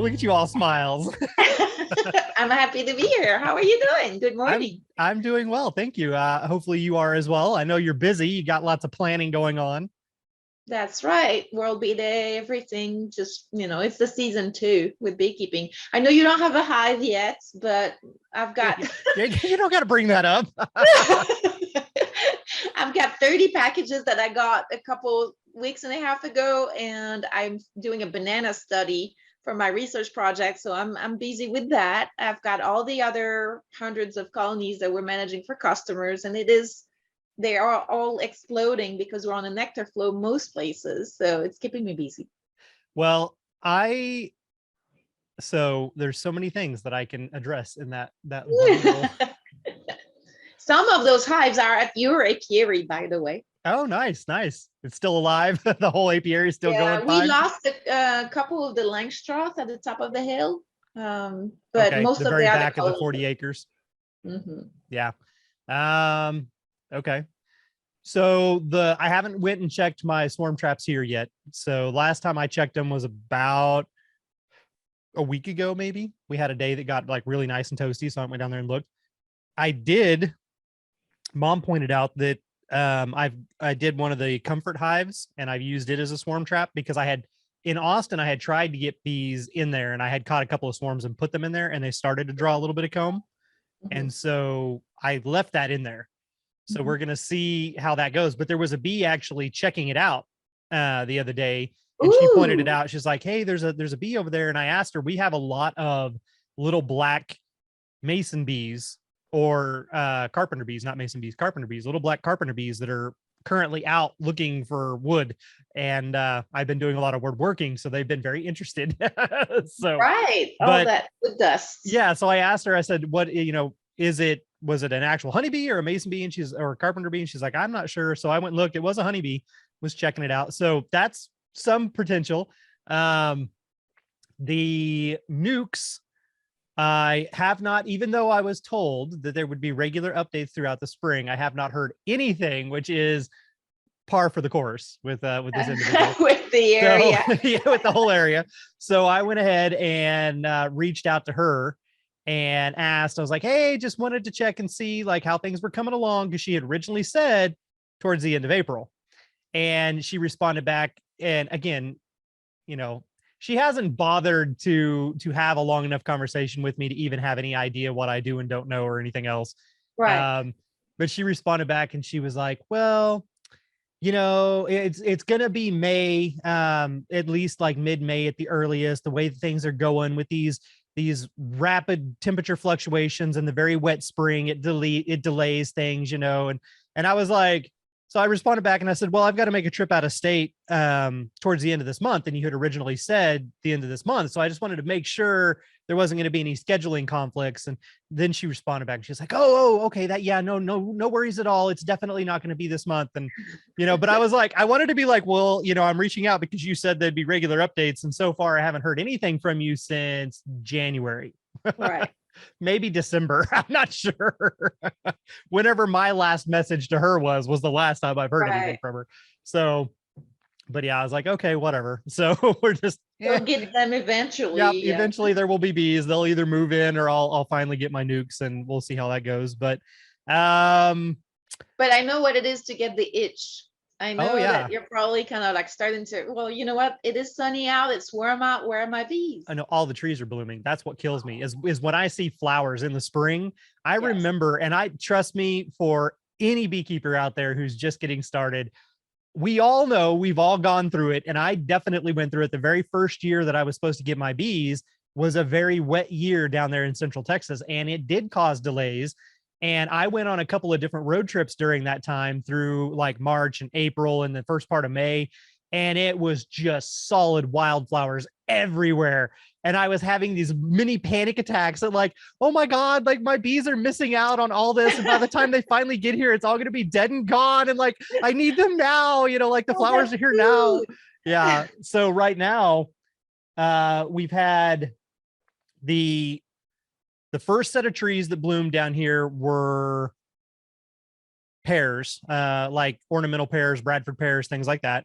look at you all smiles. I'm happy to be here. How are you doing? Good morning. I'm doing well, thank you. Hopefully you are as well. I know you're busy. You got lots of planning going on. That's right. World Bee Day, everything. Just, it's the season too with beekeeping. I know you don't have a hive yet, but I've got You don't got to bring that up. I've got 30 packages that I got a couple weeks and a half ago, and I'm doing a banana study for my research project. So I'm busy with that. I've got all the other hundreds of colonies that we're managing for customers, and they are all exploding because we're on a nectar flow most places. So it's keeping me busy. Well, so there's so many things that I can address in that one little. Some of those hives are at your apiary, by the way. Oh, nice. It's still alive. The whole apiary is still going We fine. lost a couple of the Langstroth at the top of the hill, but okay, most the of very the back other of the 40 acres. Yeah. Okay. So I haven't went and checked my swarm traps here yet. So last time I checked them was about a week ago, maybe. We had a day that got like really nice and toasty, so I went down there and looked. Mom pointed out that I did one of the comfort hives and I've used it as a swarm trap because in Austin, I had tried to get bees in there and I had caught a couple of swarms and put them in there and they started to draw a little bit of comb. And so I left that in there. So we're going to see how that goes. But there was a bee actually checking it out the other day. And she pointed it out. She's like, hey, there's a bee over there. And I asked her, we have a lot of little black mason bees or carpenter bees, not mason bees, carpenter bees, little black carpenter bees that are currently out looking for wood. And I've been doing a lot of woodworking, so they've been very interested. So right. All that wood dust. Yeah. So I asked her, I said, what, was it an actual honeybee or a mason bee? Or a carpenter bee? And she's like, I'm not sure. So I went and looked, it was a honeybee, was checking it out. So that's some potential. The nukes, I have not, even though I was told that there would be regular updates throughout the spring, I have not heard anything, which is par for the course with this individual. With the area. So, yeah, with the whole area. So I went ahead and reached out to her and asked, I was like, hey, just wanted to check and see like how things were coming along, because she had originally said towards the end of April. And she responded back. And again, she hasn't bothered to have a long enough conversation with me to even have any idea what I do and don't know or anything else. Right. But she responded back and she was like, well, it's going to be May, at least like mid-May at the earliest, the way things are going with these rapid temperature fluctuations and the very wet spring, it delays things, and I was like, so I responded back and I said, well, I've got to make a trip out of state towards the end of this month. And you had originally said the end of this month. So I just wanted to make sure there wasn't going to be any scheduling conflicts. And then she responded back and she's like, oh, okay, no worries at all. It's definitely not going to be this month. And, but I was like, I wanted to be like, well, I'm reaching out because you said there'd be regular updates. And so far I haven't heard anything from you since January. Right. Maybe December. I'm not sure. Whenever my last message to her was the last time I've heard anything from her. So, but yeah, I was like, okay, whatever. So we're just we'll get them eventually. Yeah, eventually there will be bees. They'll either move in or I'll finally get my nukes and we'll see how that goes. But I know what it is to get the itch. I know that you're probably kind of like starting to, well, you know what? It is sunny out. It's warm out. Where are my bees? I know all the trees are blooming. That's what kills me is when I see flowers in the spring. I remember, and I trust me, for any beekeeper out there who's just getting started, we all know, we've all gone through it. And I definitely went through it. The very first year that I was supposed to get my bees was a very wet year down there in Central Texas. And it did cause delays. And I went on a couple of different road trips during that time through like March and April and the first part of May. And it was just solid wildflowers everywhere. And I was having these mini panic attacks and like, oh my God, like my bees are missing out on all this. And by the time they finally get here, it's all going to be dead and gone. And like, I need them now, like the flowers are here now. Yeah. So right now, we've had the first set of trees that bloomed down here were pears, like ornamental pears, Bradford pears, things like that.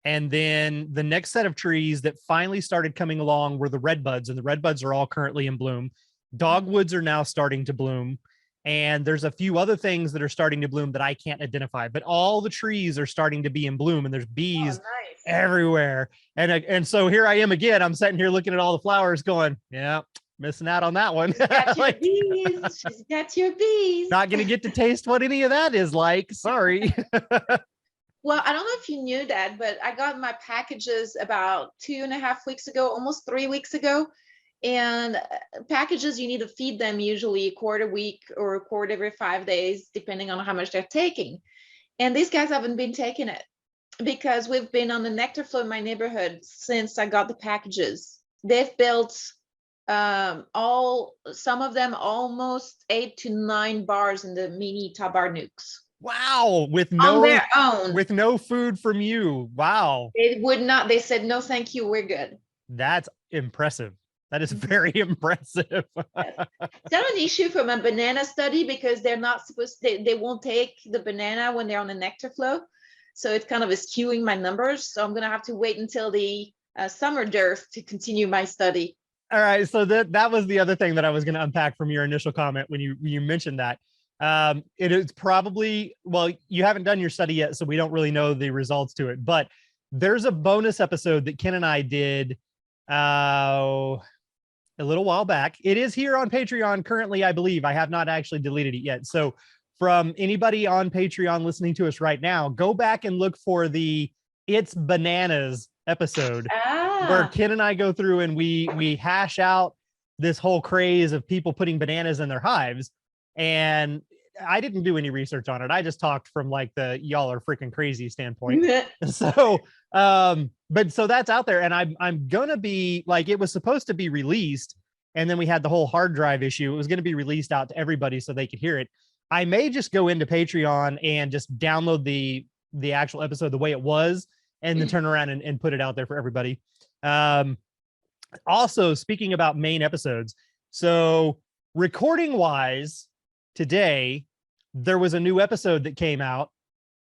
And then the next set of trees that finally started coming along were the redbuds, and the redbuds are all currently in bloom. Dogwoods are now starting to bloom. And there's a few other things that are starting to bloom that I can't identify, but all the trees are starting to be in bloom, and there's bees nice. everywhere. And so here I am again. I'm sitting here looking at all the flowers going, yeah, missing out on that one. She's got your Like, bees. She's got your bees. not going to get to taste what any of that is like. Sorry. Well, I don't know if you knew that, but I got my packages about 2.5 weeks ago, almost 3 weeks ago. And packages, you need to feed them usually a quart a week or a quart every 5 days, depending on how much they're taking. And these guys haven't been taking it because we've been on the nectar flow in my neighborhood since I got the packages. They've built some of them almost 8 to 9 bars in the mini Topbar nukes. Wow. On their own. With no food from you. Wow. It would not. They said, no, thank you. We're good. That's impressive. That is very impressive. It's not an issue from a banana study because they're not supposed to, they won't take the banana when they're on the nectar flow. So it kind of is skewing my numbers. So I'm going to have to wait until the summer dearth to continue my study. All right. So that was the other thing that I was going to unpack from your initial comment when you mentioned that. It is probably, well, you haven't done your study yet, so we don't really know the results to it, but there's a bonus episode that Ken and I did a little while back. It is here on Patreon currently, I believe. I have not actually deleted it yet. So from anybody on Patreon listening to us right now, go back and look for the It's Bananas episode where Ken and I go through and we hash out this whole craze of people putting bananas in their hives. And I didn't do any research on it. I just talked from like the y'all are freaking crazy standpoint. So, but so that's out there, and I'm gonna be like, it was supposed to be released, and then we had the whole hard drive issue. It was going to be released out to everybody so they could hear it. I may just go into Patreon and just download the actual episode the way it was, and then turn around and put it out there for everybody. Also, speaking about main episodes, so recording wise, today there was a new episode that came out,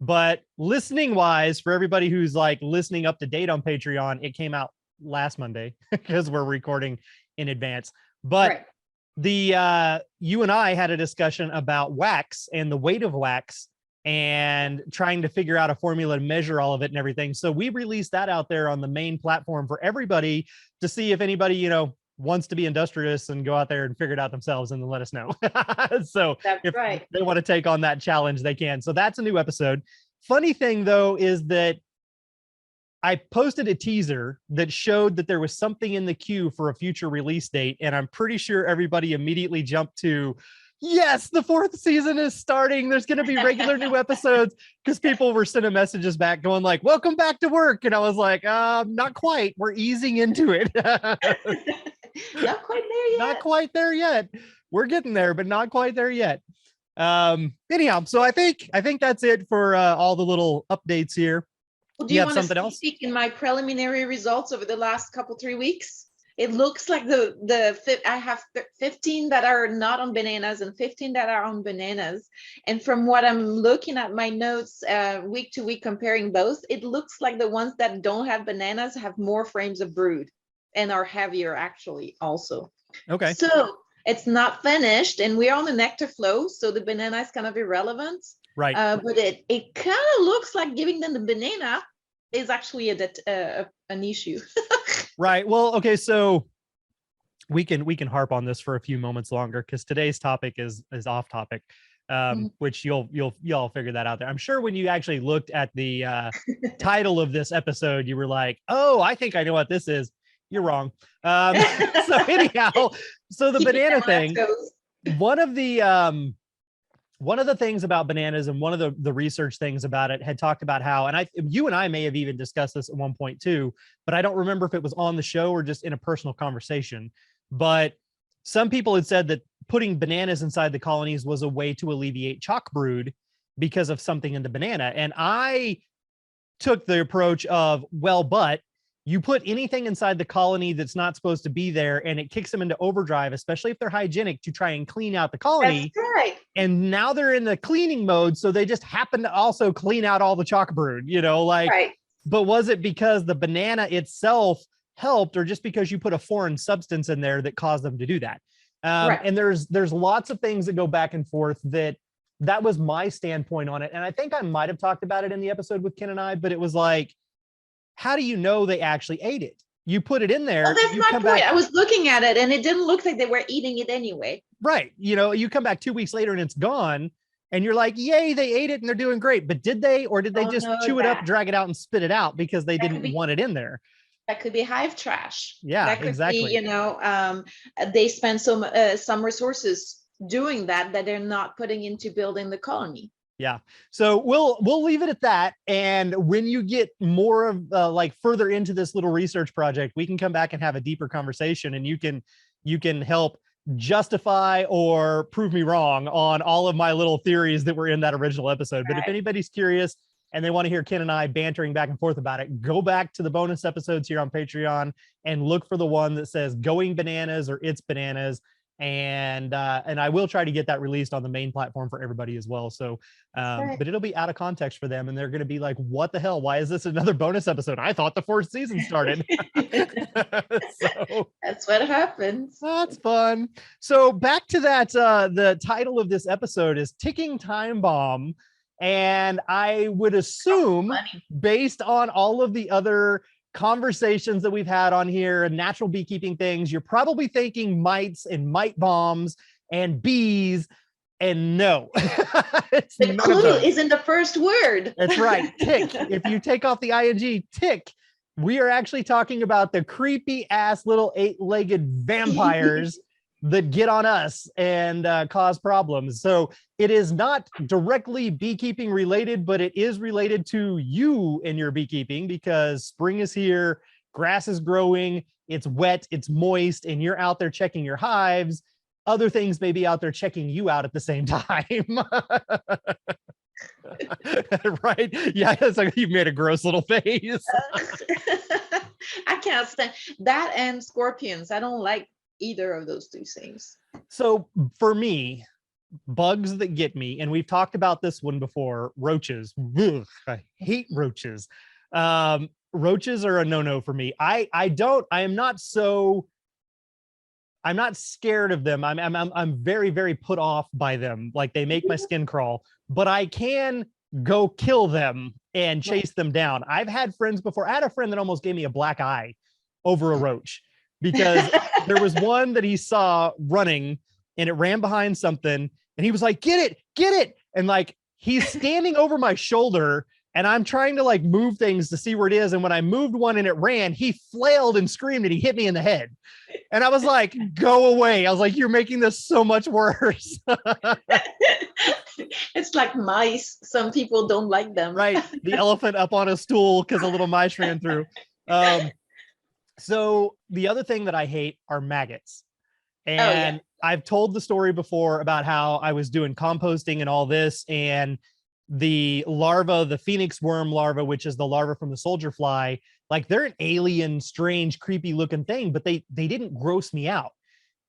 but listening wise, for everybody who's like listening up to date on Patreon, it came out last Monday because we're recording in advance. But right. You and I had a discussion about wax and the weight of wax and trying to figure out a formula to measure all of it and everything. So we released that out there on the main platform for everybody to see if anybody, wants to be industrious and go out there and figure it out themselves and then let us know. So that's if right. they want to take on that challenge, they can. So that's a new episode. Funny thing though, is that I posted a teaser that showed that there was something in the queue for a future release date. And I'm pretty sure everybody immediately jumped to, yes, the 4th season is starting. There's going to be regular new episodes, because people were sending messages back going like, welcome back to work. And I was like, not quite. We're easing into it. Not quite there yet. Not quite there yet. We're getting there, but not quite there yet. Anyhow, so I think that's it for all the little updates here. Well, do you have want something to else? speak in my preliminary results over the last 3 weeks? It looks like I have 15 that are not on bananas and 15 that are on bananas. And from what I'm looking at my notes, week to week comparing both, it looks like the ones that don't have bananas have more frames of brood and are heavier actually also. Okay. So it's not finished and we're on the nectar flow. So the banana is kind of irrelevant. Right. But it kind of looks like giving them the banana is actually an issue. Right. Well, okay. So we can harp on this for a few moments longer, because today's topic is off topic, which you'll figure that out there. I'm sure when you actually looked at the title of this episode, you were like, oh, I think I know what this is. You're wrong. So anyhow, so the banana thing, one of the things about bananas and one of the research things about it had talked about how, and you and I may have even discussed this at one point too, but I don't remember if it was on the show or just in a personal conversation, but some people had said that putting bananas inside the colonies was a way to alleviate chalk brood because of something in the banana. And I took the approach of, well, but you put anything inside the colony that's not supposed to be there, and it kicks them into overdrive, especially if they're hygienic, to try and clean out the colony. That's right. And now they're in the cleaning mode, so they just happen to also clean out all the chalk brood, Right. but was it because the banana itself helped, or just because you put a foreign substance in there that caused them to do that? Right. And there's lots of things that go back and forth. That was my standpoint on it. And I think I might have talked about it in the episode with Ken and I, but it was like, how do you know they actually ate it? You put it in there. Well, that's you my come point. back, I was looking at it and it didn't look like they were eating it anyway. right. You know, you come back 2 weeks later and it's gone. And you're like, yay, they ate it and they're doing great. But did they, or did they Oh, just no, chew it up, drag it out, and spit it out because they That could didn't be- want it in there? That could be hive trash. Yeah, That could exactly. be, you know, they spend some resources doing that they're not putting into building the colony. Yeah. So we'll leave it at that. And when you get more of like further into this little research project, we can come back and have a deeper conversation, and you can help justify or prove me wrong on all of my little theories that were in that original episode. But if anybody's curious and they want to hear Ken and I bantering back and forth about it, go back to the bonus episodes here on Patreon and look for the one that says Going Bananas or It's Bananas. And I will try to get that released on the main platform for everybody as well. So, but it'll be out of context for them, and they're going to be like, what the hell? Why is this another bonus episode? I thought the 4th season started. So that's what happens. That's fun. So back to that, the title of this episode is Ticking Time Bomb. And I would assume, based on all of the other conversations that we've had on here and natural beekeeping things, you're probably thinking mites and mite bombs and bees. And no, it's the clue is in the first word. That's right. Tick. If you take off the ing, tick. We are actually talking about the creepy ass little 8-legged vampires that get on us and cause problems. So it is not directly beekeeping related, but it is related to you and your beekeeping, because spring is here, grass is growing, it's wet, it's moist, and you're out there checking your hives. Other things may be out there checking you out at the same time. Right? Yeah, it's like you made a gross little face. I can't stand that, and scorpions. I don't like either of those two things. So for me, bugs that get me, and we've talked about this one before, roaches. Ugh, I hate roaches. Roaches are a no-no for me. I'm not scared of them. I'm very, very put off by them. Like, they make my skin crawl, but I can go kill them and chase them down. I've had friends before. I had a friend that almost gave me a black eye over a roach, because there was one that he saw running and it ran behind something, and he was like, get it. And like, he's standing over my shoulder and I'm trying to like move things to see where it is. And when I moved one and it ran, he flailed and screamed and he hit me in the head. And I was like, go away. I was like, you're making this so much worse. It's like mice. Some people don't like them. Right. The elephant up on a stool because a little mice ran through. So the other thing that I hate are maggots. And I've told the story before about how I was doing composting and all this, and the larva, the phoenix worm larva, which is the larva from the soldier fly, like, they're an alien, strange, creepy looking thing, but they didn't gross me out.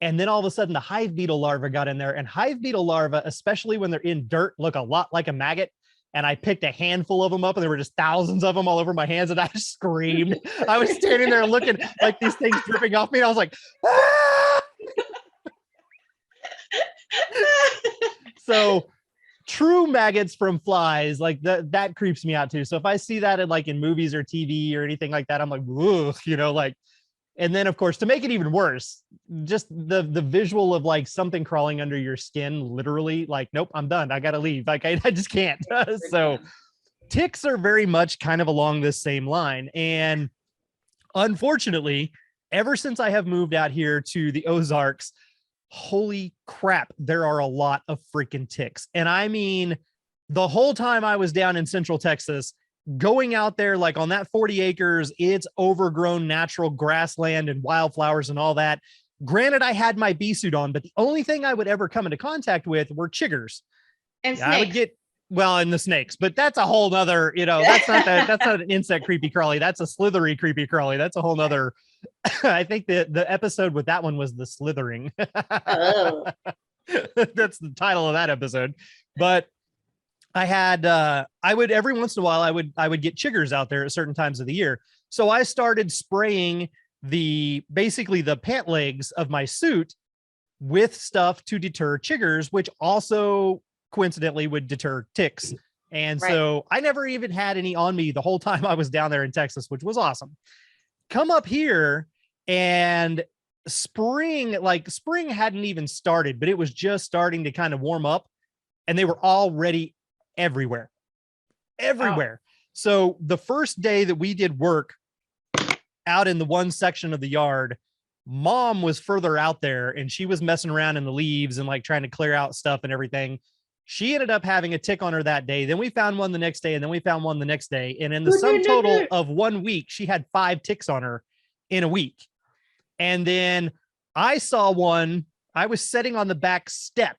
And then all of a sudden the hive beetle larva got in there, and hive beetle larva, especially when they're in dirt, look a lot like a maggot. And I picked a handful of them up, and there were just thousands of them all over my hands, and I screamed. I was standing there looking like these things dripping off me, and I was like, ah! So true maggots from flies, like that creeps me out too. So if I see that in movies or TV or anything like that, I'm like, ugh, like. And then of course, to make it even worse, just the visual of like something crawling under your skin, literally, like, nope, I'm done. I gotta leave. Like, I just can't. So ticks are very much kind of along this same line. And unfortunately, ever since I have moved out here to the Ozarks, holy crap, there are a lot of freaking ticks. And I mean, the whole time I was down in Central Texas, going out there, like on that 40 acres, it's overgrown natural grassland and wildflowers and all that. Granted, I had my bee suit on, but the only thing I would ever come into contact with were chiggers. And I would get, and the snakes, but that's a whole nother, that's not an insect creepy crawly. That's a slithery creepy crawly. That's a whole nother. I think the episode with that one was the slithering. Oh. That's the title of that episode. But I would every once in a while I would get chiggers out there at certain times of the year. So I started spraying basically the pant legs of my suit with stuff to deter chiggers, which also coincidentally would deter ticks. And Right. so I never even had any on me the whole time I was down there in Texas, which was awesome. Come up here and spring hadn't even started, but it was just starting to kind of warm up and they were already everywhere. So the first day that we did work out in the one section of the yard, Mom was further out there and she was messing around in the leaves and like trying to clear out stuff and everything. She ended up having a tick on her that day. Then we found one the next day, and then we found one the next day. And in the sum total of 1 week, she had 5 ticks on her in a week. And then I saw one, I was sitting on the back step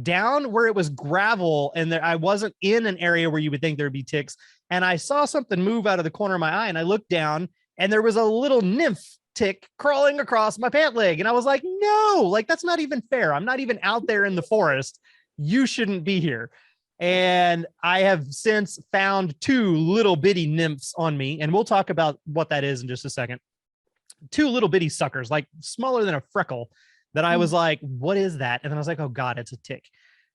down where it was gravel, and I wasn't in an area where you would think there'd be ticks. And I saw something move out of the corner of my eye, and I looked down, and there was a little nymph tick crawling across my pant leg. And I was like, no, like, that's not even fair. I'm not even out there in the forest. You shouldn't be here. And I have since found 2 little bitty nymphs on me. And we'll talk about what that is in just a second. 2 little bitty suckers, like smaller than a freckle, that I was like, what is that? And then I was like, oh God, it's a tick.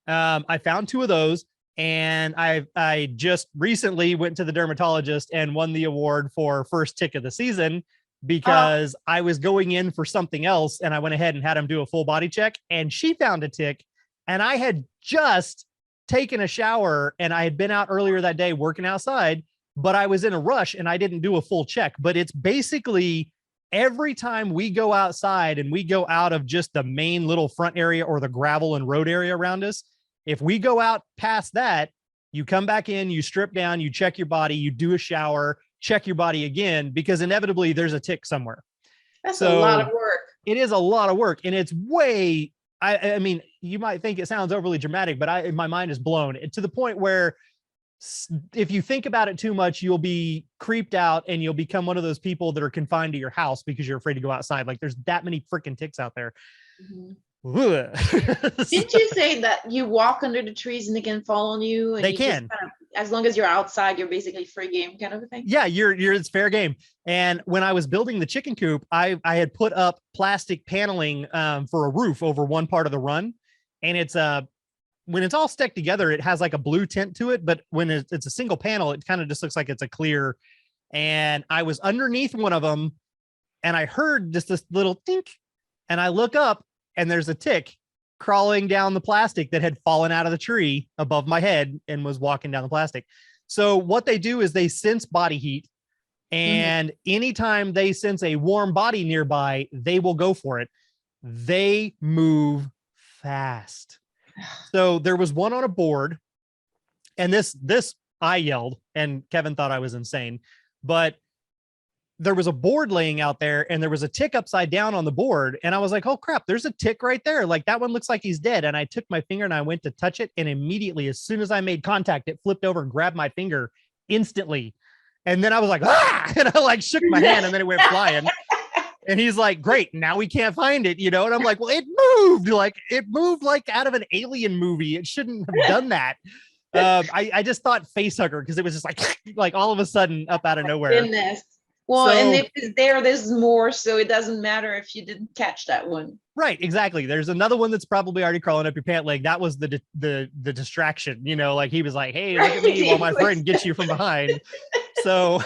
I found 2 of those. And I just recently went to the dermatologist and won the award for first tick of the season, because I was going in for something else. And I went ahead and had him do a full body check, and she found a tick. And I had just taken a shower and I had been out earlier that day working outside, but I was in a rush and I didn't do a full check. But it's basically every time we go outside and we go out of just the main little front area or the gravel and road area around us, if we go out past that, you come back in, you strip down, you check your body, you do a shower, check your body again, because inevitably there's a tick somewhere. That's a lot of work. It is a lot of work, and it's way, I mean, you might think it sounds overly dramatic, but my mind is blown to the point where if you think about it too much, you'll be creeped out and you'll become one of those people that are confined to your house because you're afraid to go outside. Like, there's that many freaking ticks out there. Didn't you say that you walk under the trees and they can fall on you? And they can. As long as you're outside, you're basically free game kind of a thing. Yeah, it's fair game. And when I was building the chicken coop, I had put up plastic paneling for a roof over one part of the run. And it's when it's all stuck together, it has like a blue tint to it. But when it's a single panel, it kind of just looks like it's a clear. And I was underneath one of them and I heard just this little tink. And I look up and there's a tick crawling down the plastic that had fallen out of the tree above my head and was walking down the plastic. So what they do is they sense body heat, and anytime they sense a warm body nearby, they will go for it. They move fast. So there was one on a board, and this I yelled, and Kevin thought I was insane, but there was a board laying out there and there was a tick upside down on the board. And I was like, oh crap, there's a tick right there. Like, that one looks like he's dead. And I took my finger and I went to touch it. And immediately, as soon as I made contact, it flipped over and grabbed my finger instantly. And then I was like, ah, and I like shook my hand and then it went flying. And he's like, great, now we can't find it, you know? And I'm like, well, it moved like out of an alien movie. It shouldn't have done that. I just thought face hugger, because it was just like all of a sudden up out of nowhere. Goodness. Well, and if it's there's more, so it doesn't matter if you didn't catch that one. Right, exactly. There's another one that's probably already crawling up your pant leg. That was the distraction, you know, like he was like, hey, look at me while my friend gets you from behind. So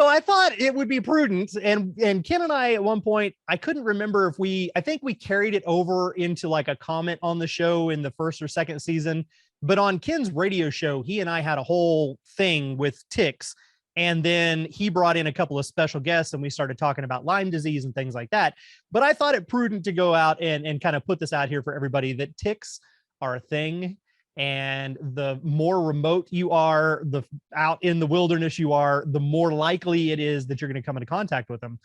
I thought it would be prudent. And Ken and I, at one point, I couldn't remember if I think we carried it over into like a comment on the show in the first or second season. But on Ken's radio show, he and I had a whole thing with ticks. And then he brought in a couple of special guests and we started talking about Lyme disease and things like that. But I thought it prudent to go out and kind of put this out here for everybody, that ticks are a thing. And the more remote you are, the out in the wilderness you are, the more likely it is that you're going to come into contact with them.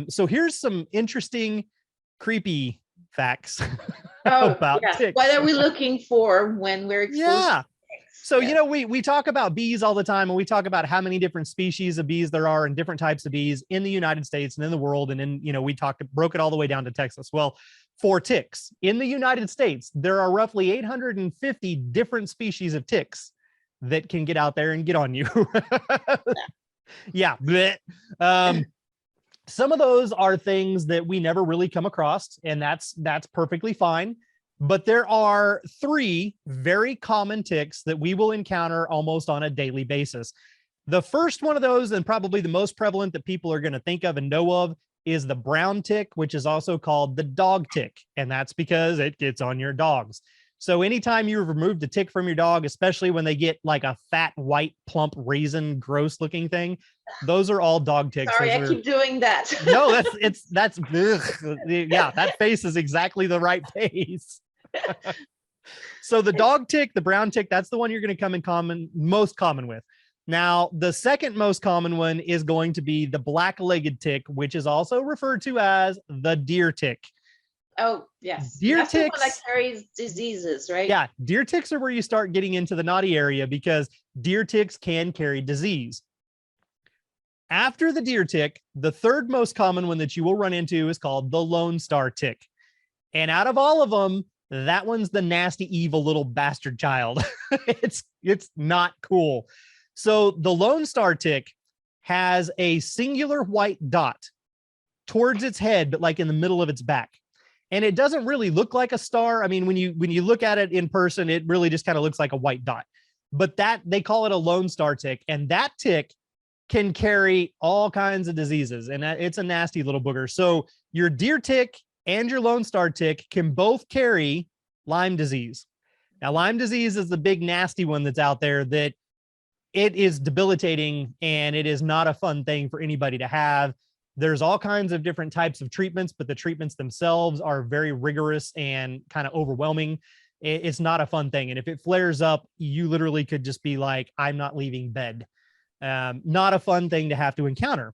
So here's some interesting, creepy facts about ticks. What are we looking for when we're exposed to ticks? So, you know, we talk about bees all the time, and we talk about how many different species of bees there are and different types of bees in the United States and in the world. And then, you know, we broke it all the way down to Texas. Well, for ticks. In the United States, there are roughly 850 different species of ticks that can get out there and get on you. Yeah. Some of those are things that we never really come across, and that's perfectly fine. But there are 3 very common ticks that we will encounter almost on a daily basis. The first one of those, and probably the most prevalent that people are going to think of and know of, is the brown tick, which is also called the dog tick. And that's because it gets on your dogs. So anytime you've removed a tick from your dog, especially when they get like a fat, white, plump, raisin, gross looking thing, those are all dog ticks. Sorry, I keep doing that. No, that's ugh. Yeah, that face is exactly the right face. So the dog tick, the brown tick, that's the one you're going to come most common with. Now, the second most common one is going to be the black-legged tick, which is also referred to as the deer tick. Oh, yes. Deer That's ticks, the one that carries diseases, right? yeah, deer ticks are where you start getting into the naughty area, because deer ticks can carry disease. After the deer tick, the third most common one that you will run into is called the Lone Star tick. And out of all of them, that one's the nasty, evil little bastard child. It's not cool. So the Lone Star tick has a singular white dot towards its head, but like in the middle of its back. And it doesn't really look like a star. I mean, when you look at it in person, it really just kind of looks like a white dot. But that, they call it a Lone Star tick. And that tick can carry all kinds of diseases. And it's a nasty little booger. So your deer tick and your Lone Star tick can both carry Lyme disease. Now, Lyme disease is the big nasty one that's out there that it is debilitating, and it is not a fun thing for anybody to have. There's all kinds of different types of treatments, but the treatments themselves are very rigorous and kind of overwhelming. It's not a fun thing. And if it flares up, you literally could just be like, I'm not leaving bed. Not a fun thing to have to encounter.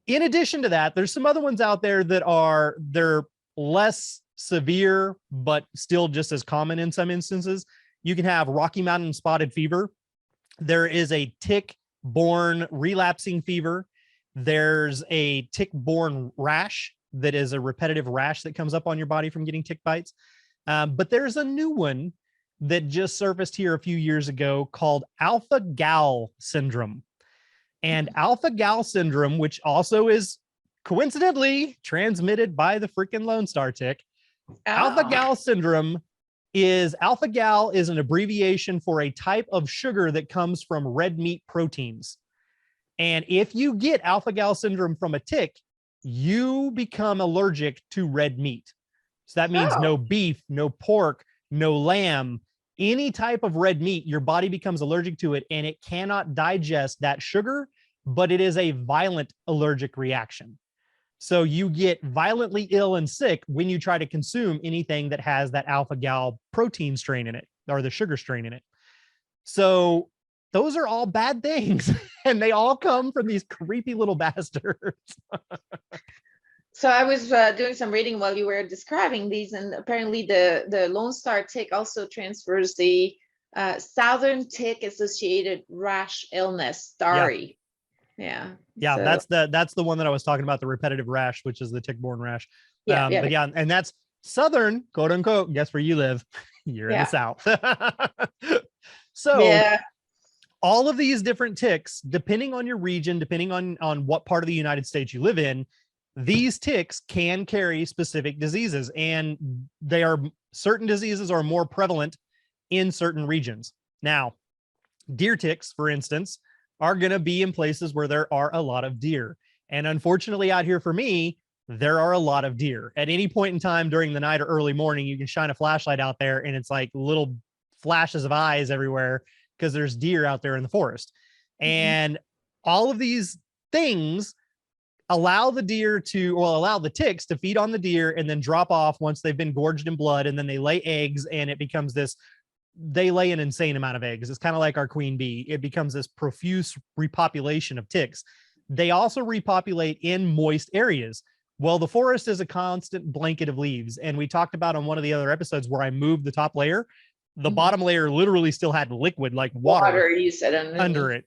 In addition to that, there's some other ones out there that they're less severe, but still just as common in some instances. You can have Rocky Mountain spotted fever. There is a tick-borne relapsing fever. There's a tick-borne rash that is a repetitive rash that comes up on your body from getting tick bites. But there's a new one that just surfaced here a few years ago called alpha-gal syndrome. And alpha-gal syndrome, which also is coincidentally transmitted by the freaking Lone Star tick. Alpha-gal syndrome alpha-gal is an abbreviation for a type of sugar that comes from red meat proteins. And if you get alpha-gal syndrome from a tick, you become allergic to red meat. So that means no beef, no pork, no lamb, any type of red meat, your body becomes allergic to it, and it cannot digest that sugar, but it is a violent allergic reaction. So you get violently ill and sick when you try to consume anything that has that alpha-gal protein strain in it, or the sugar strain in it. So those are all bad things, and they all come from these creepy little bastards. So I was doing some reading while you were describing these, and apparently the Lone Star tick also transfers the Southern tick-associated rash illness, STARI. Yeah. Yeah, so. that's the one that I was talking about, the repetitive rash, which is the tick-borne rash. Yeah, But yeah, and that's Southern, quote unquote. Guess where you live? You're in the South. So all of these different ticks, depending on your region, depending on what part of the United States you live in, these ticks can carry specific diseases, and certain diseases are more prevalent in certain regions. Now, deer ticks, for instance, are going to be in places where there are a lot of deer. And unfortunately, out here for me, there are a lot of deer. At any point in time during the night or early morning, you can shine a flashlight out there and it's like little flashes of eyes everywhere because there's deer out there in the forest. And all of these things allow the ticks to feed on the deer and then drop off once they've been gorged in blood. And then they lay eggs, and it becomes they lay an insane amount of eggs. It's kind of like our queen bee. It becomes this profuse repopulation of ticks. They also repopulate in moist areas. Well, the forest is a constant blanket of leaves. And we talked about on one of the other episodes where I moved the top layer, the bottom layer literally still had liquid, like water you said under it.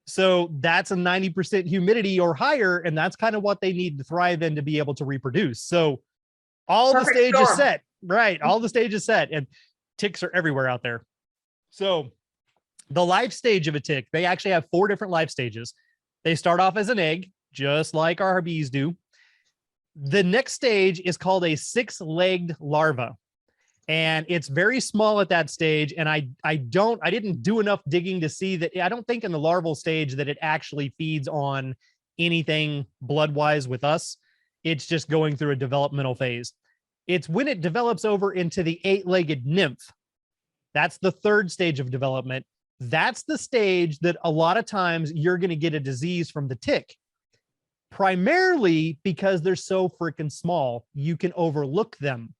So that's a 90% humidity or higher. And that's kind of what they need to thrive in to be able to reproduce. So all the Perfect stage is storm. set, right? All the stage is set, and ticks are everywhere out there. So the life stage of a tick, they actually have 4 different life stages. They start off as an egg, just like our bees do. The next stage is called a 6-legged larva. And it's very small at that stage. And I didn't do enough digging to see that. I don't think in the larval stage that it actually feeds on anything blood-wise with us. It's just going through a developmental phase. It's when it develops over into the 8-legged nymph. That's the 3rd stage of development. That's the stage that a lot of times you're going to get a disease from the tick, primarily because they're so freaking small, you can overlook them.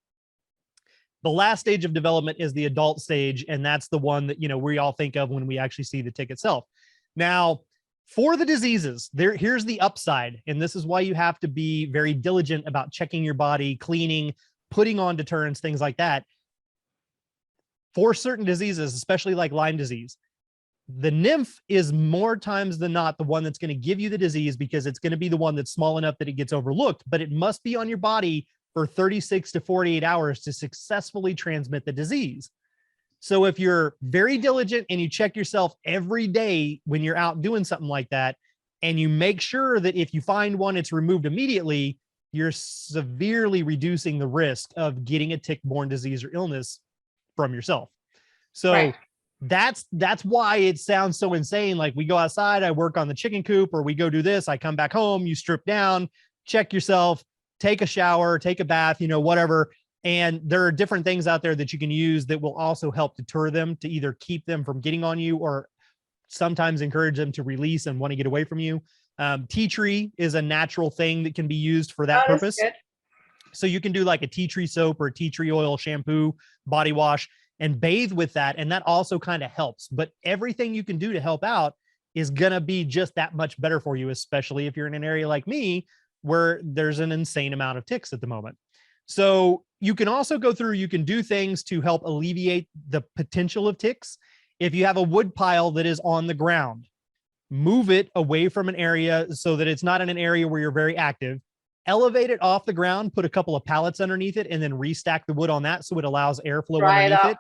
The last stage of development is the adult stage, and that's the one that, we all think of when we actually see the tick itself. Now, for the diseases, here's the upside, and this is why you have to be very diligent about checking your body, cleaning, putting on deterrents, things like that. For certain diseases, especially like Lyme disease, the nymph is more times than not the one that's going to give you the disease, because it's going to be the one that's small enough that it gets overlooked, but it must be on your body for 36 to 48 hours to successfully transmit the disease. So if you're very diligent and you check yourself every day when you're out doing something like that, and you make sure that if you find one, it's removed immediately, you're severely reducing the risk of getting a tick-borne disease or illness from yourself. So Right. that's why it sounds so insane. Like, we go outside, I work on the chicken coop, or we go do this, I come back home, you strip down, check yourself, take a shower, take a bath, whatever. And there are different things out there that you can use that will also help deter them, to either keep them from getting on you, or sometimes encourage them to release and want to get away from you. Tea tree is a natural thing that can be used for that purpose. Good. So you can do like a tea tree soap or a tea tree oil shampoo, body wash, and bathe with that. And that also kind of helps. But everything you can do to help out is going to be just that much better for you, especially if you're in an area like me, where there's an insane amount of ticks at the moment. So you can also go through, you can do things to help alleviate the potential of ticks. If you have a wood pile that is on the ground, move it away from an area so that it's not in an area where you're very active. Elevate it off the ground, put a couple of pallets underneath it, and then restack the wood on that so it allows airflow underneath it.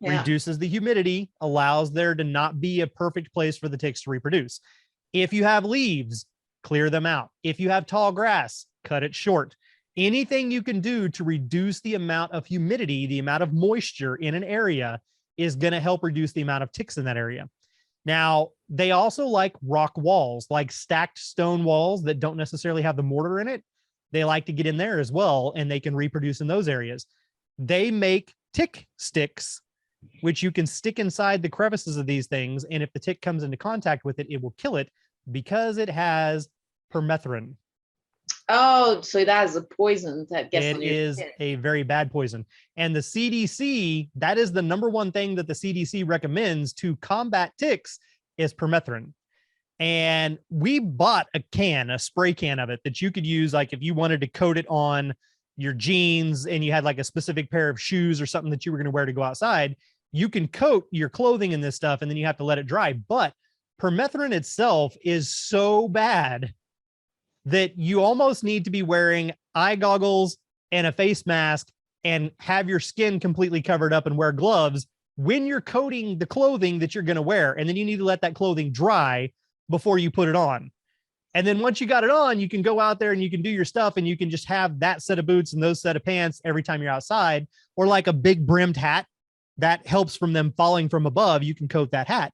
Yeah. Reduces the humidity, allows there to not be a perfect place for the ticks to reproduce. If you have leaves, clear them out. If you have tall grass, cut it short. Anything you can do to reduce the amount of humidity, the amount of moisture in an area, is going to help reduce the amount of ticks in that area. Now, they also like rock walls, like stacked stone walls that don't necessarily have the mortar in it. They like to get in there as well, and they can reproduce in those areas. They make tick sticks, which you can stick inside the crevices of these things. And if the tick comes into contact with it, it will kill it, because it has permethrin. Oh, so that is a poison that gets It on your is skin. a very bad poison. And the CDC, that is the #1 thing that the CDC recommends to combat ticks, is permethrin. And we bought a spray can of it that you could use, like if you wanted to coat it on your jeans and you had like a specific pair of shoes or something that you were going to wear to go outside, you can coat your clothing in this stuff and then you have to let it dry. But permethrin itself is so bad that you almost need to be wearing eye goggles and a face mask and have your skin completely covered up and wear gloves when you're coating the clothing that you're going to wear. And then you need to let that clothing dry before you put it on. And then once you got it on, you can go out there and you can do your stuff, and you can just have that set of boots and those set of pants every time you're outside, or like a big brimmed hat that helps from them falling from above. You can coat that hat.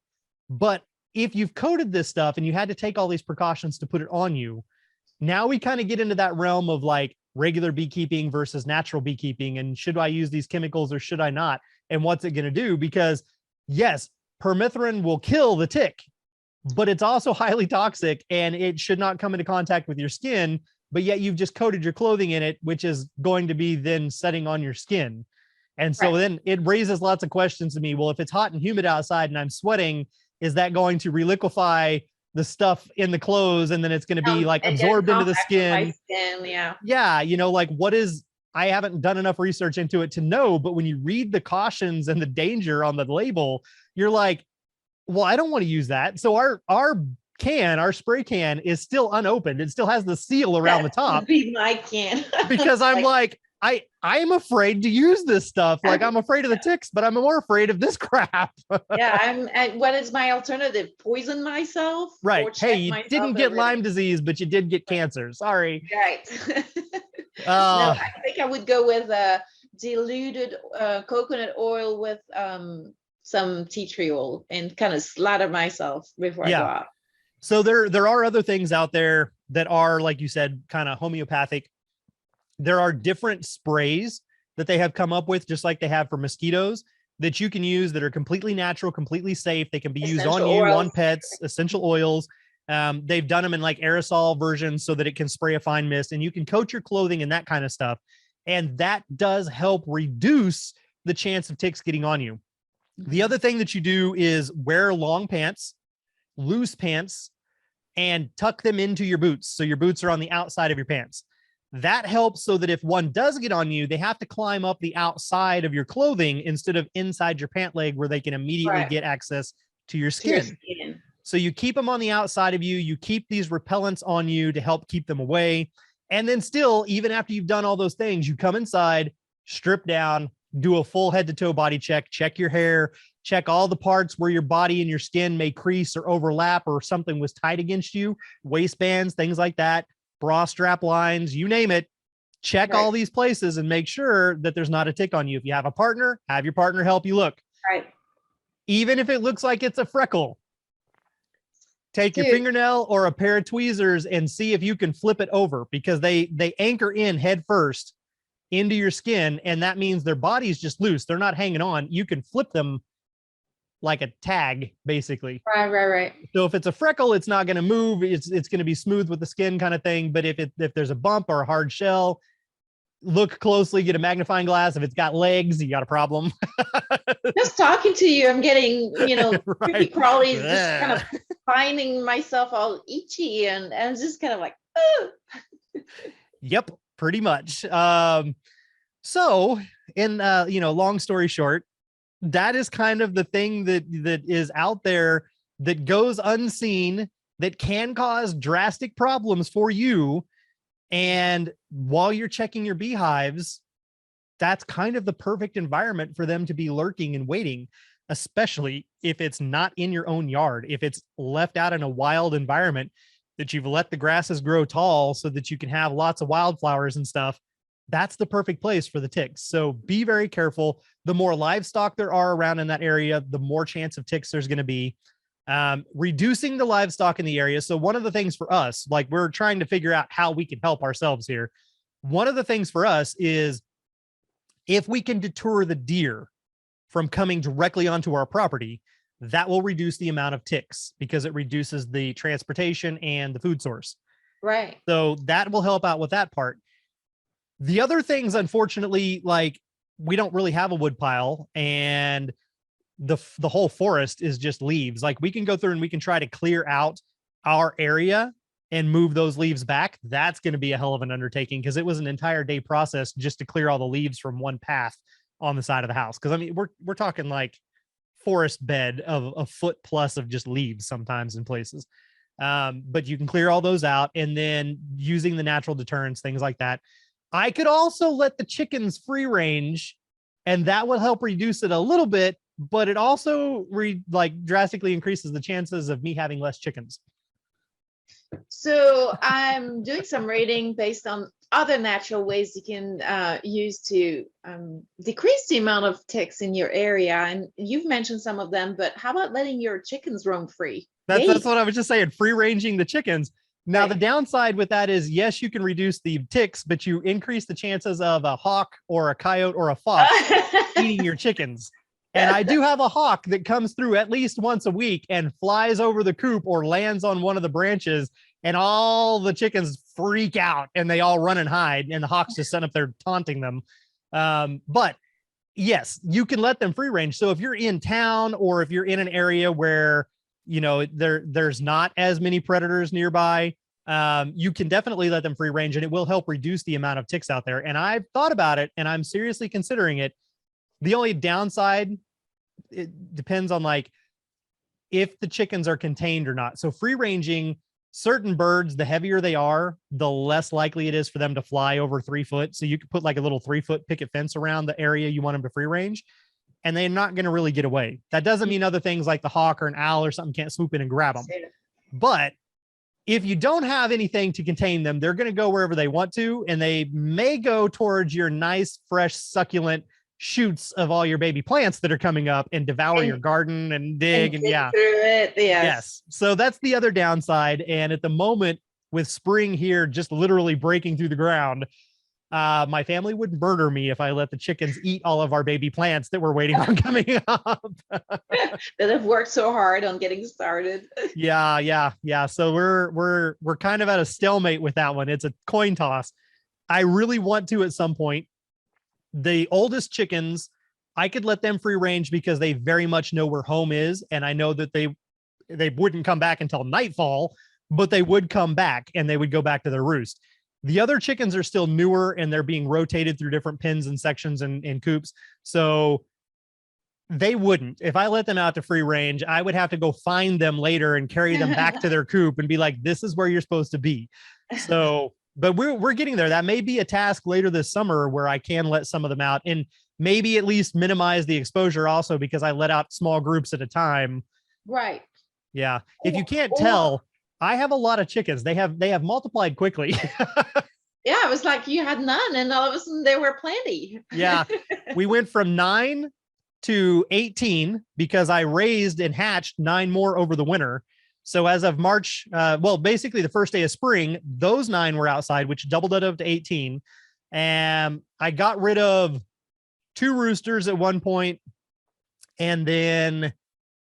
But if you've coated this stuff and you had to take all these precautions to put it on you, now we kind of get into that realm of like regular beekeeping versus natural beekeeping. And should I use these chemicals or should I not? And what's it going to do? Because yes, permethrin will kill the tick, but it's also highly toxic and it should not come into contact with your skin. But yet you've just coated your clothing in it, which is going to be then setting on your skin. And so then it raises lots of questions to me. Well, if it's hot and humid outside and I'm sweating, is that going to reliquefy the stuff in the clothes, and then it's going to be like absorbed into the skin? Yeah. Like I haven't done enough research into it to know, but when you read the cautions and the danger on the label, you're like, well, I don't want to use that. So our spray can is still unopened. It still has the seal around the top. Be my can. Because I'm like, I'm afraid to use this stuff. Like I'm afraid of the ticks, but I'm more afraid of this crap. Yeah, what is my alternative? Poison myself? Right. Or Hey, check you myself didn't get every day? Lyme disease, but you did get cancer. Sorry. Right. No, Uh, I think I would go with diluted coconut oil with some tea tree oil and kind of slather myself before I go yeah. out. So there are other things out there that are, like you said, kind of homeopathic. There are different sprays that they have come up with, just like they have for mosquitoes, that you can use that are completely natural, completely safe. They can be used on Essential you, oils. on pets, essential oils. They've done them in like aerosol versions so that it can spray a fine mist, and you can coat your clothing and that kind of stuff. And that does help reduce the chance of ticks getting on you. The other thing that you do is wear long pants, loose pants, and tuck them into your boots. So your boots are on the outside of your pants. That helps so that if one does get on you, they have to climb up the outside of your clothing instead of inside your pant leg where they can immediately get access to your To your skin. skin. So you keep them on the outside of you. You keep these repellents on you to help keep them away. And then still, even after you've done all those things, you come inside, strip down, do a full head to toe body check your hair, check all the parts where your body and your skin may crease or overlap or something was tight against you, waistbands, things like that, bra strap lines, you name it. Check all these places and make sure that there's not a tick on you. If you have a partner, have your partner help you look. Right. Even if it looks like it's a freckle, take your fingernail or a pair of tweezers and see if you can flip it over, because they anchor in head first into your skin, and that means their body's just loose. They're not hanging on. You can flip them like a tag, basically. Right. So if it's a freckle, it's not going to move. It's going to be smooth with the skin kind of thing. But if there's a bump or a hard shell, look closely, get a magnifying glass. If it's got legs, you got a problem. Just talking to you, I'm getting, creepy crawlies, Right. just kind of finding myself all itchy and just kind of like, oh. Yep, pretty much. So in, long story short, that is kind of the thing that is out there that goes unseen, that can cause drastic problems for you. And while you're checking your beehives, that's kind of the perfect environment for them to be lurking and waiting, especially if it's not in your own yard. If it's left out in a wild environment that you've let the grasses grow tall so that you can have lots of wildflowers and stuff, that's the perfect place for the ticks. So be very careful. The more livestock there are around in that area, the more chance of ticks there's going to be. Reducing the livestock in the area. So one of the things for us, like we're trying to figure out how we can help ourselves here. One of the things for us is if we can deter the deer from coming directly onto our property, that will reduce the amount of ticks because it reduces the transportation and the food source. Right. So that will help out with that part. The other things, unfortunately, like we don't really have a wood pile, and the whole forest is just leaves. Like we can go through and we can try to clear out our area and move those leaves back. That's going to be a hell of an undertaking because it was an entire day process just to clear all the leaves from one path on the side of the house. Because I mean, we're talking like forest bed of a foot plus of just leaves sometimes in places. But you can clear all those out, and then using the natural deterrents, things like that. I could also let the chickens free range, and that will help reduce it a little bit, but it also drastically increases the chances of me having less chickens. So I'm doing some reading based on other natural ways you can use to decrease the amount of ticks in your area. And you've mentioned some of them, but how about letting your chickens roam free? That's what I was just saying, free ranging the chickens. Now, the downside with that is, yes, you can reduce the ticks, but you increase the chances of a hawk or a coyote or a fox eating your chickens. And I do have a hawk that comes through at least once a week and flies over the coop or lands on one of the branches, and all the chickens freak out and they all run and hide, and the hawk's just sitting up there taunting them. But yes, you can let them free range. So if you're in town or if you're in an area where, there's not as many predators nearby, you can definitely let them free range, and it will help reduce the amount of ticks out there. And I've thought about it and I'm seriously considering it. The only downside, it depends on like if the chickens are contained or not. So free ranging certain birds, the heavier they are, the less likely it is for them to fly over 3 foot. So you could put like a little 3-foot picket fence around the area you want them to free range, and they're not going to really get away. That doesn't mean other things like the hawk or an owl or something can't swoop in and grab them. But if you don't have anything to contain them, they're going to go wherever they want to, and they may go towards your nice, fresh, succulent shoots of all your baby plants that are coming up and devour your garden and dig and yeah. Through it. Yes. So that's the other downside. And at the moment, with spring here just literally breaking through the ground, my family would murder me if I let the chickens eat all of our baby plants that we're waiting on coming up. That have worked so hard on getting started. Yeah. So we're kind of at a stalemate with that one. It's a coin toss. I really want to at some point. The oldest chickens, I could let them free range because they very much know where home is, and I know that they wouldn't come back until nightfall, but they would come back and they would go back to their roost. The other chickens are still newer and they're being rotated through different pens and sections and coops. So they wouldn't. If I let them out to free range, I would have to go find them later and carry them back to their coop and be like, this is where you're supposed to be. So, but we're getting there. That may be a task later this summer where I can let some of them out and maybe at least minimize the exposure also, because I let out small groups at a time. Right. Yeah. If you can't tell, I have a lot of chickens. They have multiplied quickly. Yeah, it was like you had none and all of a sudden there were plenty. Yeah. We went from 9 to 18 because I raised and hatched 9 more over the winter. So as of March, well, basically the first day of spring, those 9 were outside, which doubled it up to 18. And I got rid of 2 roosters at one point, and then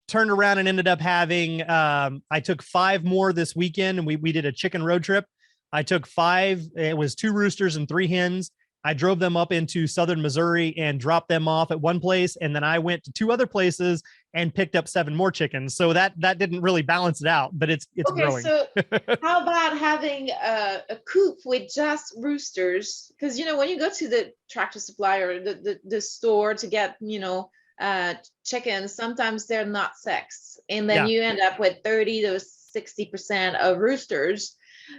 turned around and ended up having, I took 5 more this weekend, and we did a chicken road trip. I took 5, it was 2 roosters and 3 hens. I drove them up into southern Missouri and dropped them off at one place. And then I went to 2 other places and picked up 7 more chickens. So that didn't really balance it out, but it's okay, growing. So how about having a coop with just roosters? Because, you know, when you go to the Tractor Supply or the store to get, you know, chickens, sometimes they're not sexed. And then you end up with 30 to 60% of roosters.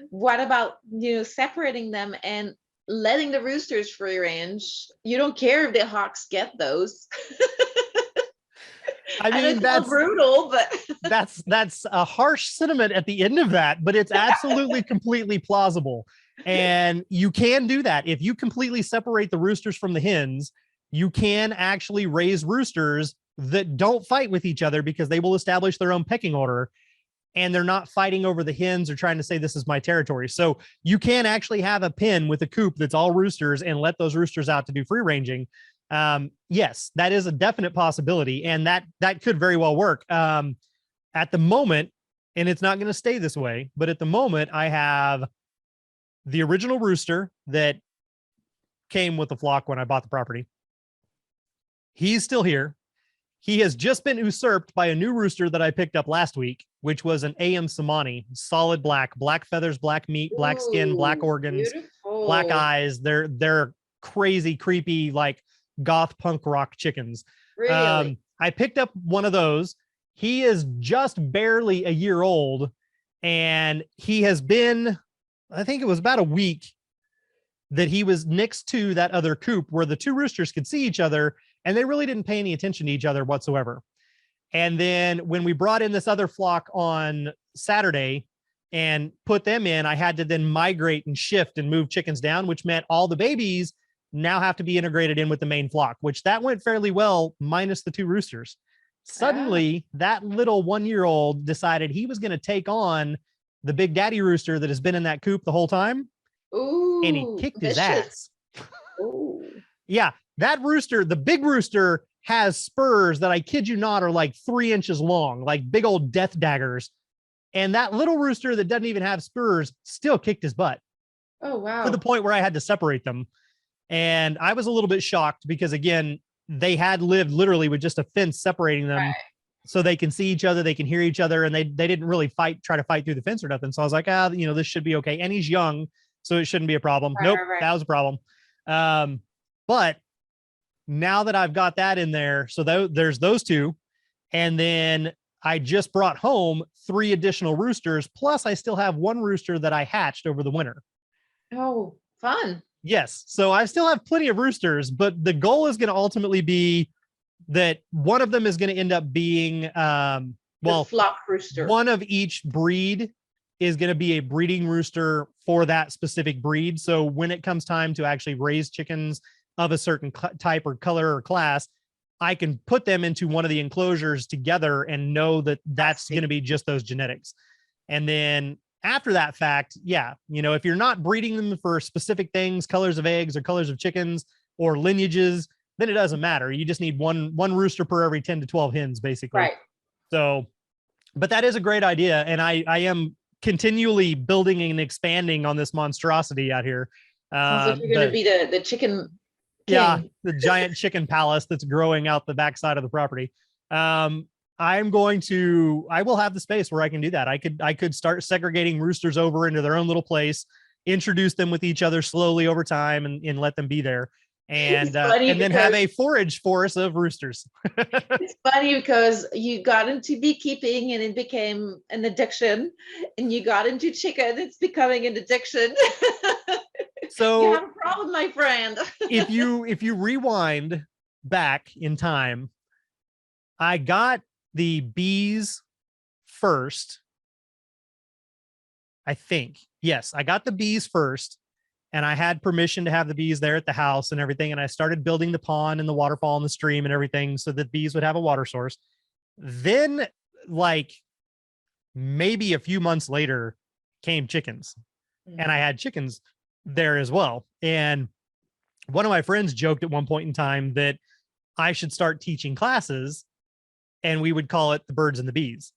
What about, you know, separating them and letting the roosters free range? You don't care if the hawks get those. I mean, that's brutal, but that's a harsh sentiment at the end of that, but it's absolutely completely plausible. And you can do that. If you completely separate the roosters from the hens, you can actually raise roosters that don't fight with each other because they will establish their own pecking order. And they're not fighting over the hens or trying to say, this is my territory. So you can actually have a pen with a coop that's all roosters and let those roosters out to do free ranging. Yes, that is a definite possibility. And that could very well work. At the moment, and it's not going to stay this way, but at the moment I have the original rooster that came with the flock when I bought the property. He's still here. He has just been usurped by a new rooster that I picked up last week, which was an AM Samani, solid black feathers, black meat, black skin, black organs, beautiful. Black eyes. They're crazy, creepy, like goth punk rock chickens. Really? I picked up one of those. He is just barely a year old, and he has been, I think it was about a week that he was next to that other coop where the 2 roosters could see each other, and they really didn't pay any attention to each other whatsoever. And then when we brought in this other flock on Saturday and put them in, I had to then migrate and shift and move chickens down, which meant all the babies now have to be integrated in with the main flock, which that went fairly well, minus the 2 roosters. Suddenly, that little 1-year-old decided he was going to take on the big daddy rooster that has been in that coop the whole time. Ooh, and he kicked his ass. Ooh. Yeah, that rooster, the big rooster, has spurs that I kid you not are like 3 inches long, like big old death daggers. And that little rooster that doesn't even have spurs still kicked his butt. Oh, wow. To the point where I had to separate them. And I was a little bit shocked because, again, they had lived literally with just a fence separating them. Right. So they can see each other, they can hear each other, and they didn't really try to fight through the fence or nothing. So I was like, you know, this should be okay. And he's young, so it shouldn't be a problem. Right, Nope, right. that was a problem. But now that I've got that in there, so there's those 2. And then I just brought home 3 additional roosters. Plus I still have 1 rooster that I hatched over the winter. Oh, fun. Yes. So I still have plenty of roosters, but the goal is going to ultimately be that one of them is going to end up being, The fluff rooster. one of each breed is going to be a breeding rooster for that specific breed. So when it comes time to actually raise chickens of a certain type or color or class, I can put them into one of the enclosures together and know that that's going to be just those genetics. And then after that fact, yeah, you know, if you're not breeding them for specific things, colors of eggs or colors of chickens or lineages, then it doesn't matter. You just need one rooster per every 10 to 12 hens, basically. Right. So, but that is a great idea. And I am continually building and expanding on this monstrosity out here. Sounds like you're going to be the chicken king. Yeah, the giant chicken palace that's growing out the backside of the property. I will have the space where I can do that. I could start segregating roosters over into their own little place, introduce them with each other slowly over time and let them be there. And then have a forage forest of roosters. It's funny because you got into beekeeping and it became an addiction, and you got into chicken, it's becoming an addiction. So you have a problem, my friend. if you rewind back in time, I got the bees first. I think. Yes, I got the bees first. And I had permission to have the bees there at the house and everything. And I started building the pond and the waterfall and the stream and everything so that bees would have a water source. Then, like, maybe a few months later came chickens. And I had chickens there as well. And one of my friends joked at one point in time that I should start teaching classes and we would call it the birds and the bees.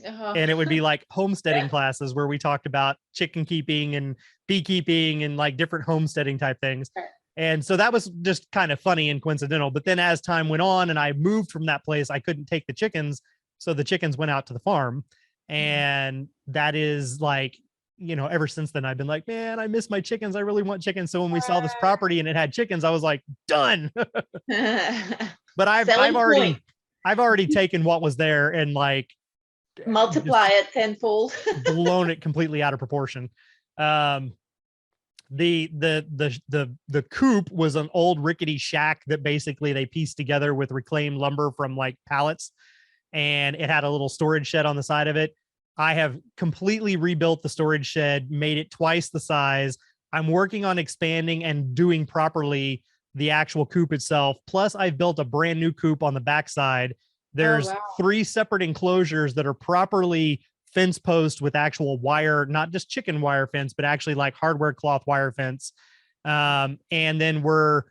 And it would be like homesteading classes where we talked about chicken keeping and beekeeping and like different homesteading type things. And so that was just kind of funny and coincidental. But then as time went on and I moved from that place, I couldn't take the chickens. So the chickens went out to the farm. And that is like, you know, ever since then, I've been like, man, I miss my chickens. I really want chickens. So when we saw this property and it had chickens, I was like, done. But I've already taken what was there and like, multiply it tenfold. Blown it completely out of proportion. The coop was an old rickety shack that basically they pieced together with reclaimed lumber from like pallets, and it had a little storage shed on the side of it. I have completely rebuilt the storage shed, made it twice the size. I'm working on expanding and doing properly the actual coop itself. Plus I've built a brand new coop on the backside. There's 3 separate enclosures that are properly fence post with actual wire, not just chicken wire fence, but actually like hardware cloth wire fence. And then we're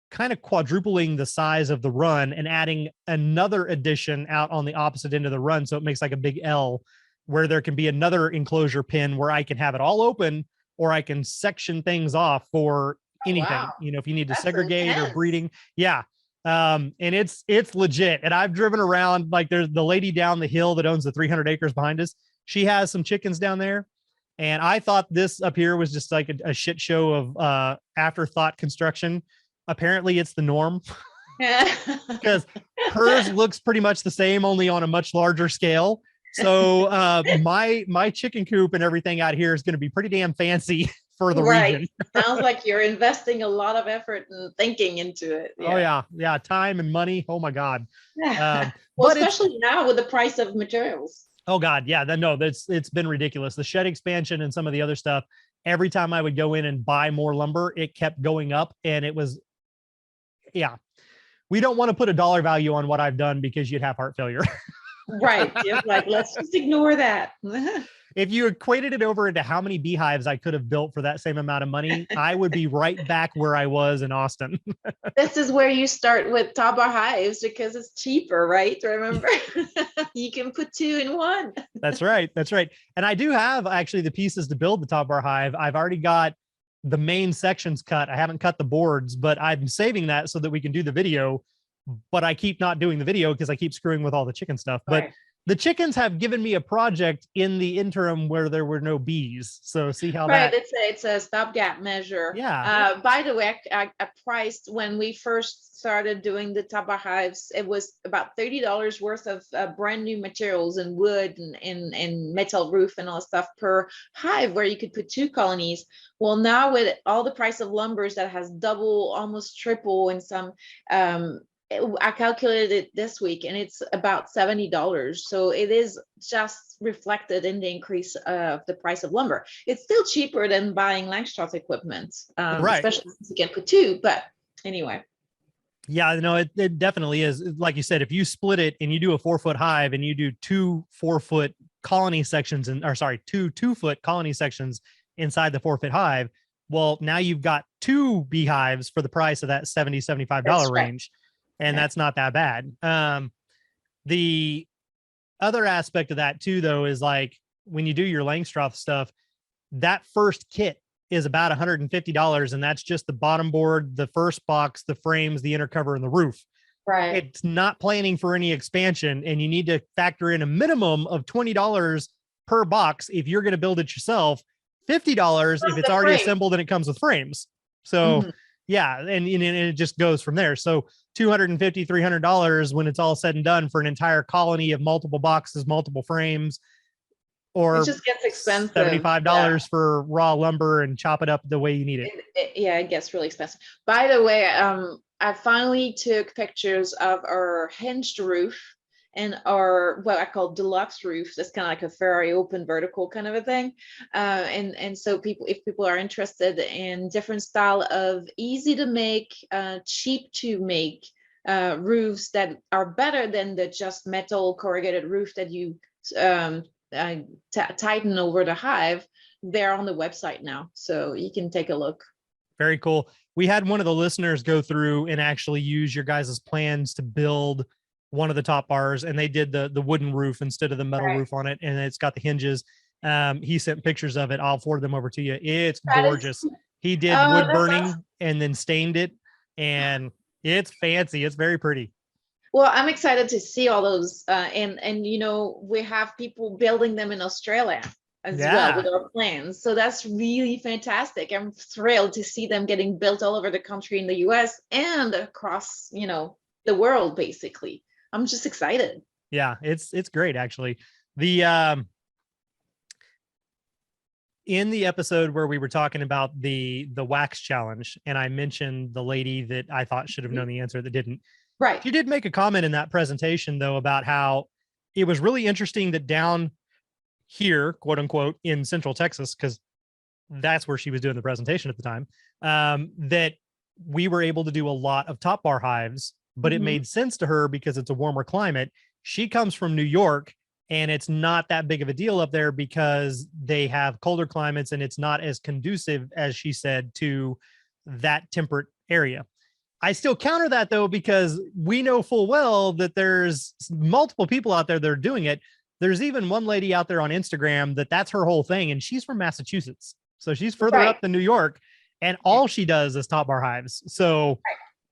kind of quadrupling the size of the run and adding another addition out on the opposite end of the run. So it makes like a big L where there can be another enclosure pin where I can have it all open, or I can section things off for anything, you know, if you need to segregate intense. Or breeding. Yeah. And it's legit. And I've driven around, like there's the lady down the hill that owns the 300 acres behind us. She has some chickens down there. And I thought this up here was just like a shit show of afterthought construction. Apparently it's the norm because hers looks pretty much the same, only on a much larger scale. So my chicken coop and everything out here is going to be pretty damn fancy for the region. Sounds like you're investing a lot of effort and thinking into it. Yeah. Oh yeah. Yeah. Time and money. Oh my God. Well, especially now with the price of materials. Oh God. Yeah. It's been ridiculous. The shed expansion and some of the other stuff. Every time I would go in and buy more lumber, it kept going up, and it was, yeah, we don't want to put a dollar value on what I've done because you'd have heart failure. Right. Just like, let's just ignore that. If you equated it over into how many beehives I could have built for that same amount of money, I would be right back where I was in Austin. This is where you start with Topbar hives because it's cheaper, right? Remember, you can put 2 in 1. That's right. That's right. And I do have actually the pieces to build the Topbar hive. I've already got the main sections cut. I haven't cut the boards, but I'm saving that so that we can do the video. But I keep not doing the video because I keep screwing with all the chicken stuff. But the chickens have given me a project in the interim where there were no bees. So see how Right, that, it's a stopgap measure. yeah, By the way, I priced when we first started doing the Topbar hives, it was about $30 worth of brand new materials and wood and metal roof and all stuff per hive, where you could put 2 colonies. Well, now with all the price of lumbers that has double, almost triple in some, I calculated it this week and it's about $70. So it is just reflected in the increase of the price of lumber. It's still cheaper than buying Langstroth equipment, right. especially since you can put two. But anyway. Yeah, no, it definitely is. Like you said, if you split it and you do a 4-foot hive and you do 2 4-foot colony sections and, or sorry, 2 2-foot colony sections inside the 4-foot hive, well, now you've got 2 beehives for the price of that $75 Right. range. And Right. that's not that bad. The other aspect of that too, though, is like when you do your Langstroth stuff, that first kit is about $150. And that's just the bottom board, the first box, the frames, the inner cover, and the roof. Right. It's not planning for any expansion. And you need to factor in a minimum of $20 per box if you're going to build it yourself, $50 if it's already assembled and it comes with frames. So yeah, and it just goes from there. So $250, $300 when it's all said and done for an entire colony of multiple boxes, multiple frames, or it just gets expensive. $75 for raw lumber and chop it up the way you need it. Yeah, it gets really expensive. By the way, I finally took pictures of our hinged roof and our what I call deluxe roof. That's kind of like a Ferrari open vertical kind of a thing. And so people, if people are interested in different style of easy to make, cheap to make roofs that are better than the just metal corrugated roof that you tighten over the hive, they're on the website now, so you can take a look. Very cool. We had one of the listeners go through and actually use your guys' plans to build one of the Topbars, and they did the wooden roof instead of the metal roof on it, and it's got the hinges. He sent pictures of it. I'll forward them over to you. It's gorgeous. He did wood burning awesome. And then stained it, and it's fancy. It's very pretty. Well, I'm excited to see all those, and you know, we have people building them in Australia as well with our plans. So that's really fantastic. I'm thrilled to see them getting built all over the country in the US and across, you know, the world, basically. I'm just excited. Yeah, it's great, actually. The in the episode where we were talking about the wax challenge, and I mentioned the lady that I thought should have known the answer that didn't. Right. She did make a comment in that presentation, though, about how it was really interesting that down here, quote unquote, in Central Texas, because that's where she was doing the presentation at the time, that we were able to do a lot of Topbar hives, but it made sense to her because it's a warmer climate. She comes from New York, and it's not that big of a deal up there because they have colder climates, and it's not as conducive, as she said, to that temperate area. I still counter that, though, because we know full well that there's multiple people out there that are doing it. There's even one lady out there on Instagram that's her whole thing, and she's from Massachusetts. So she's further up than New York, and all she does is Topbar hives. So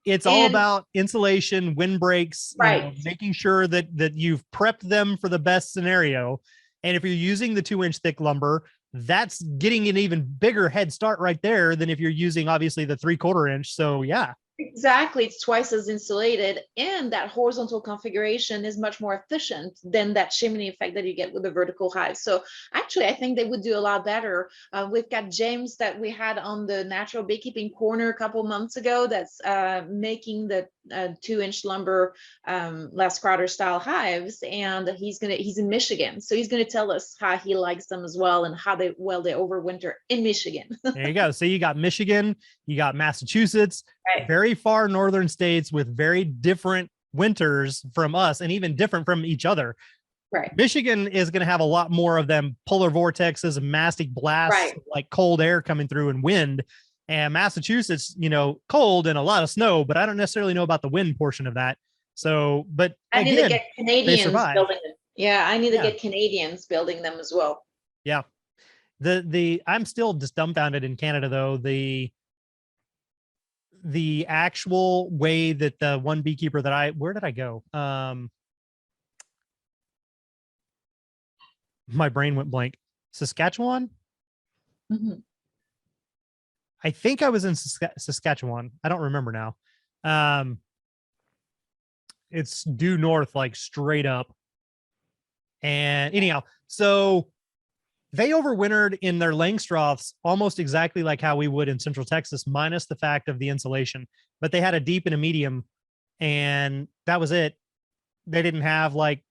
it's all about insulation, windbreaks, you know, making sure that you've prepped them for the best scenario. And if you're using the 2-inch thick lumber, that's getting an even bigger head start right there than if you're using, obviously, the 3/4 inch. So yeah. Exactly, it's twice as insulated, and that horizontal configuration is much more efficient than that chimney effect that you get with the vertical hive. So actually, I think they would do a lot better. We've got James that we had on the Natural Beekeeping Corner a couple months ago that's making the 2-inch lumber last Crowder style hives, and he's in Michigan, so he's gonna tell us how he likes them as well and how they overwinter in Michigan. There you go. So you got Michigan, you got Massachusetts, very far northern states with very different winters from us, and even different from each other. Right. Michigan is going to have a lot more of them polar vortexes, mastic blasts, like cold air coming through and wind. And Massachusetts, you know, cold and a lot of snow, but I don't necessarily know about the wind portion of that. So, but I need to get Canadians building them. Yeah, I need to get Canadians building them as well. Yeah. I'm still just dumbfounded in Canada, though. The actual way that the one beekeeper that where did I go? my brain went blank. Saskatchewan. Mhm. I think I was in Saskatchewan. I don't remember now. It's due north, like straight up. And anyhow, so they overwintered in their Langstroths almost exactly like how we would in Central Texas, minus the fact of the insulation. But they had a deep and a medium, and that was it. They didn't have like,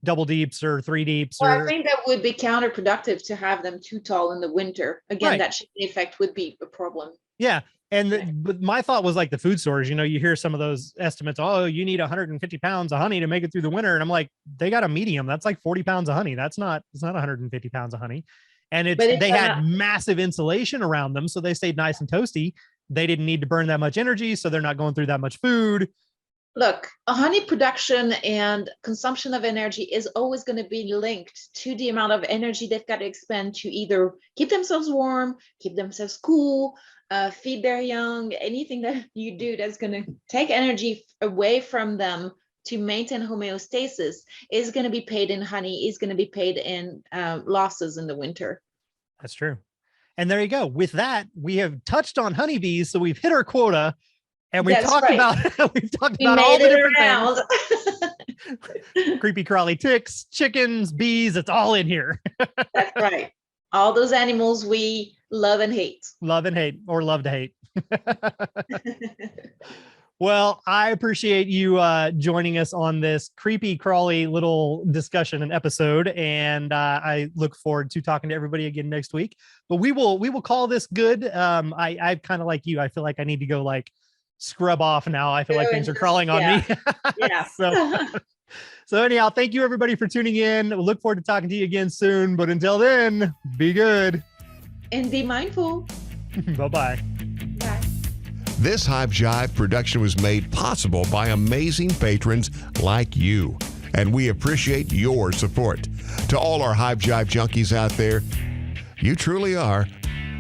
double deeps or three deeps Well, I or think that would be counterproductive to have them too tall in the winter. Again, right. that shading effect would be a problem. Yeah. And but my thought was like the food stores, you hear some of those estimates. Oh, you need 150 pounds of honey to make it through the winter. And I'm like, they got a medium. That's like 40 pounds of honey. It's not 150 pounds of honey. And they had massive insulation around them. So they stayed nice and toasty. They didn't need to burn that much energy. So they're not going through that much food. Look, a honey production and consumption of energy is always going to be linked to the amount of energy they've got to expend to either keep themselves warm, keep themselves cool, feed their young. Anything that you do that's going to take energy away from them to maintain homeostasis is going to be paid in honey, is going to be paid in losses in the winter. That's true. And there you go. With that, we have touched on honeybees, so we've hit our quota. And we've talked about all the different things. Creepy crawly ticks, chickens, bees, it's all in here. That's right. All those animals we love and hate. Love and hate, or love to hate. Well, I appreciate you joining us on this creepy crawly little discussion and episode. And I look forward to talking to everybody again next week. But we will call this good. I kind of like you. I feel like I need to go like scrub off now. I feel like things are crawling on me. Yeah. So anyhow, thank you everybody for tuning in. We'll look forward to talking to you again soon. But until then, be good. And be mindful. Bye-bye. Bye. This Hive Jive production was made possible by amazing patrons like you. And we appreciate your support. To all our Hive Jive junkies out there, you truly are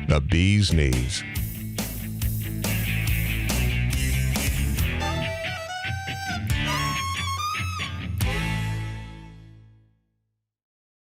the bee's knees.